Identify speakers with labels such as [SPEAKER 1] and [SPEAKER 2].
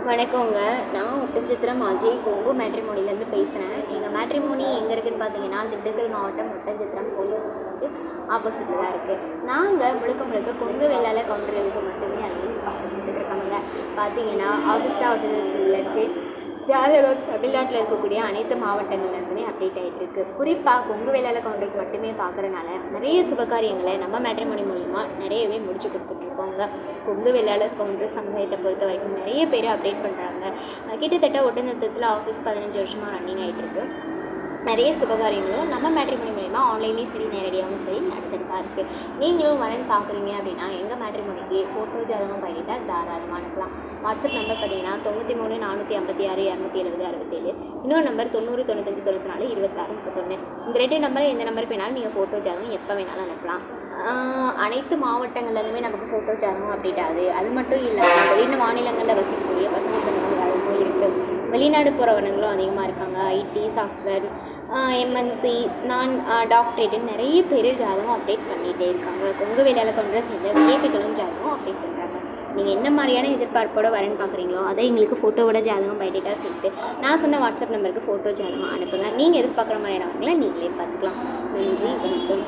[SPEAKER 1] வணக்கங்க. நான் ஒட்டன்சத்திரம் அஜய் கொங்கு மேட்ரிமோனிலேருந்து பேசுகிறேன். எங்கள் மேட்ரிமோனி எங்கே இருக்குதுன்னு பார்த்தீங்கன்னா, திண்டுக்கல் மாவட்டம் ஒட்டன்சத்திரம் போலீஸ் ஸ்டேஷனுக்கு ஆப்போசிட்டில் தான் இருக்குது. நாங்கள் முழுக்க முழுக்க கொங்கு வேளாளர் கவுண்டர்களுக்கு மட்டுமே அலைன்ஸ் கொடுத்துட்ருக்காங்க. பார்த்தீங்கன்னா ஆகஸ்டா ஒட்டன்சத்திரத்துலேருந்து ஜாதகம் தமிழ்நாட்டில் இருக்கக்கூடிய அனைத்து மாவட்டங்கள்லேருந்துமே அப்டேட் ஆகிட்டுருக்கு. குறிப்பாக கொங்கு வேளாளர் கவுண்டருக்கு மட்டுமே பார்க்குறனால நிறைய சுபகாரியங்களை நம்ம மேட்ரிமோனி மூலிமா நிறையவே முடிச்சு கொடுத்துட்ருக்கோங்க. கொங்கு வேளாளர் கவுண்டர் சமுதாயத்தை பொறுத்த வரைக்கும் நிறைய பேர் அப்டேட் பண்ணுறாங்க. கிட்டத்தட்ட ஒட்டன்சத்திரத்தில் ஆஃபீஸ் 15 வருஷமாக ரன்னிங் ஆகிட்டுருக்கு. நிறைய சுபகாரியங்களும் நம்ம மேட்ரிமோனி மூலிமா ஆன்லைன்லேயும் சரி நேரடியாகவும் சரி நடந்துட்டு தான் இருக்குது. நீங்களும் வரேன்னு பார்க்குறீங்க அப்படின்னா எங்கள் மேட்ரிமோனிக்கு ஃபோட்டோ ஜாதகம் பண்ணிட்டா தாராளமாக அனுப்பலாம். வாட்ஸ்அப் நம்பர் பார்த்தீங்கன்னா 93 456 270 67. இன்னொரு நம்பர் 90 95 94 26 31. இந்த 2 நம்பரை எந்த நம்பருக்கு வேணாலும் நீங்கள் ஃபோட்டோ ஜாதகம் எப்போ வேணாலும் அனுப்பலாம். அனைத்து மாவட்டங்கள்லேருந்துமே நமக்கு ஃபோட்டோ ஜாதகம் அப்டேட் ஆகுது. அது மட்டும் இல்லாமல் வெளிநாடு மாநிலங்களில் வசிக்கக்கூடிய பசங்களுக்கு வரவும் இருக்குது. வெளிநாடு போகிறவங்களும் அதிகமாக இருக்காங்க. ஐடி சாஃப்ட்வேர் எம்என்சி டாக்டரேட்டுன்னு நிறைய பேர் ஜாதகம் அப்டேட் பண்ணிகிட்டே இருக்காங்க. கொங்கு வேளாளர் கவுண்டரை சேர்ந்த விஐபிகளும் ஜாதகம் அப்டேட் பண்ணுறாங்க. நீங்கள் என்ன மாதிரியான எதிர்பார்ப்போடு வரேன்னு பார்க்குறீங்களோ அதை எங்களுக்கு ஃபோட்டோவோட ஜாதகம் பைடேட்டாக சேர்த்து நான் சொன்ன வாட்ஸ்அப் நம்பருக்கு ஃபோட்டோ ஜாதகம் அனுப்புங்க. நீங்கள் எதிர்பார்க்குற மாதிரியானவங்களை நீங்களே பார்த்துக்கலாம். நன்றி, வணக்கம்.